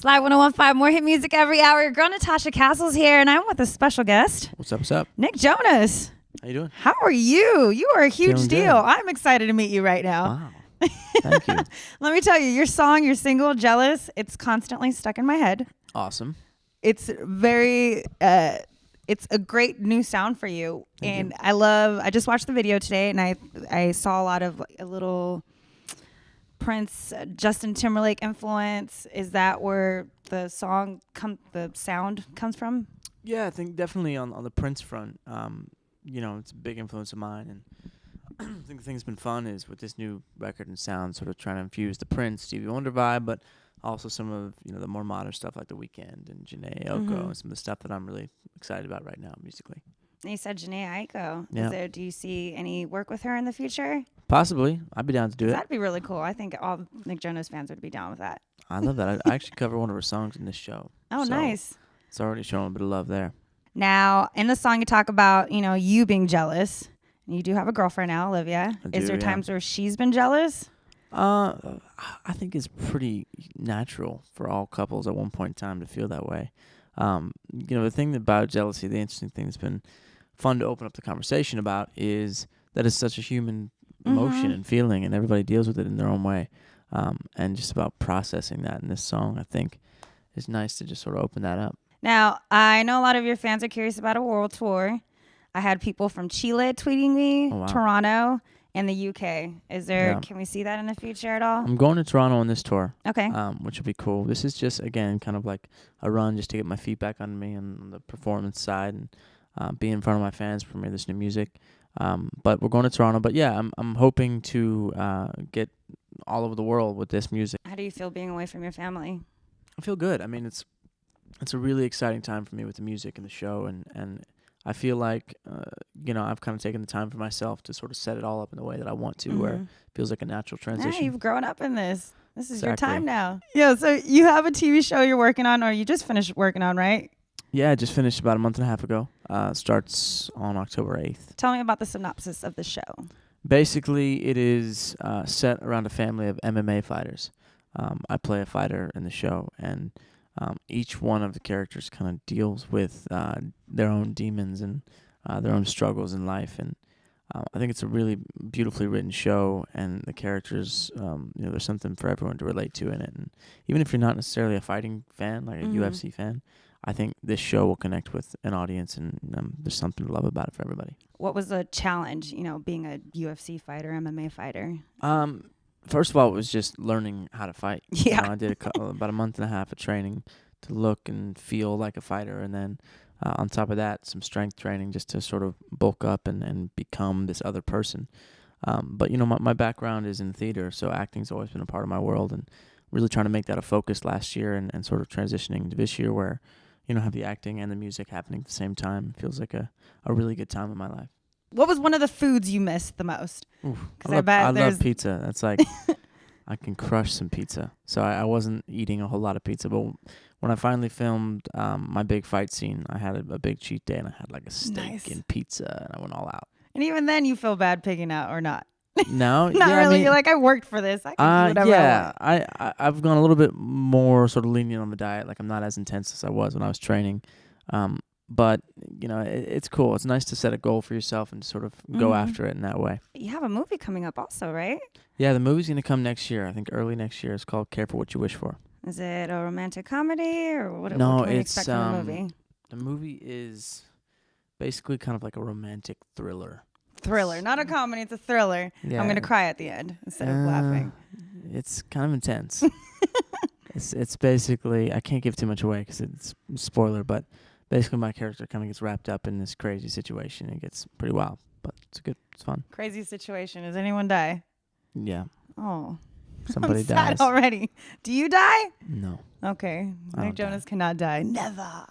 Slide 1015, more hit music every hour. Your girl Natasha Castle's here, and I'm with a special guest. What's up? What's up? Nick Jonas. How you doing? How are you? You are a huge Feeling deal. good. I'm excited to meet you right now. Wow. Thank you. Let me tell you, your song, your single, Jealous, it's constantly stuck in my head. Awesome. It's very, it's a great new sound for you. Thank you. I just watched the video today, and I saw a lot of a little Prince, Justin Timberlake influence. Is that where the sound comes from? Yeah, I think definitely on the Prince front. It's a big influence of mine, and I think the thing that's been fun is with this new record and sound, sort of trying to infuse the Prince, Stevie Wonder vibe, but also some of the more modern stuff like The Weeknd and Jhene Aiko and some of the stuff that I'm really excited about right now musically. You said Jhene Aiko. Yeah. Do you see any work with her in the future? Possibly. I'd be down to do it. That'd be really cool. I think all Nick Jonas fans would be down with that. I love that. I actually cover one of her songs in this show. Oh, so nice. It's already showing a bit of love there. Now, in the song, you talk about, you being jealous. You do have a girlfriend now, Olivia. Is there times where she's been jealous? I think it's pretty natural for all couples at one point in time to feel that way. The thing about jealousy, the interesting thing that's been fun to open up the conversation about is that it's such a human emotion and feeling, and everybody deals with it in their own way. And just about processing that in this song, I think, is nice to just sort of open that up. Now, I know a lot of your fans are curious about a world tour. I had people from Chile tweeting me, Toronto, and the UK. Can we see that in the future at all? I'm going to Toronto on this tour. Okay. Which will be cool. This is just, again, kind of like a run just to get my feet back under me on the performance side and be in front of my fans, premiere this new music. But we're going to Toronto. But yeah, I'm hoping to get all over the world with this music. How do you feel being away from your family? I feel good. I mean, it's a really exciting time for me with the music and the show, and I feel like, I've kind of taken the time for myself to sort of set it all up in the way that I want to, where it feels like a natural transition. Yeah, you've grown up in this. This is your time now. Yeah, so you have a TV show you're working on, or you just finished working on, right? Yeah, I just finished about a month and a half ago. Starts on October 8th. Tell me about the synopsis of the show. Basically, it is set around a family of MMA fighters. I play a fighter in the show, and each one of the characters kind of deals with their own demons and their own struggles in life. And I think it's a really beautifully written show, and the characters, there's something for everyone to relate to in it. And even if you're not necessarily a fighting fan, like a UFC fan, I think this show will connect with an audience, and there's something to love about it for everybody. What was the challenge, being a UFC fighter, MMA fighter? First of all, it was just learning how to fight. Yeah. I did about a month and a half of training to look and feel like a fighter, and then on top of that, some strength training just to sort of bulk up and become this other person. But my background is in theater, so acting's always been a part of my world, and really trying to make that a focus last year, and sort of transitioning to this year where, have the acting and the music happening at the same time. It feels like a really good time in my life. What was one of the foods you missed the most? I love pizza. That's like, I can crush some pizza. So I wasn't eating a whole lot of pizza, but when I finally filmed my big fight scene, I had a big cheat day, and I had like a steak and pizza, and I went all out. And even then, you feel bad picking out or not? No, not really. I mean, you're like, I worked for this. I can do whatever I want. I've gone a little bit more sort of lenient on the diet. Like, I'm not as intense as I was when I was training. But it's cool. It's nice to set a goal for yourself and sort of go after it in that way. You have a movie coming up also, right? Yeah, the movie's going to come next year. I think early next year. It's called Careful What You Wish For. Is it a romantic comedy, or what? No, what can we expect from the movie? The movie is basically kind of like a romantic thriller. Thriller, not a comedy. It's a thriller. Yeah. I'm gonna cry at the end instead of laughing. It's kind of intense. It's basically, I can't give too much away because it's a spoiler, but basically my character kind of gets wrapped up in this crazy situation. It gets pretty wild, but it's fun. Crazy situation. Does anyone die? Yeah. Oh. Somebody I'm dies. sad already. Do you die? No. Okay. Nick Jonas cannot die. Never.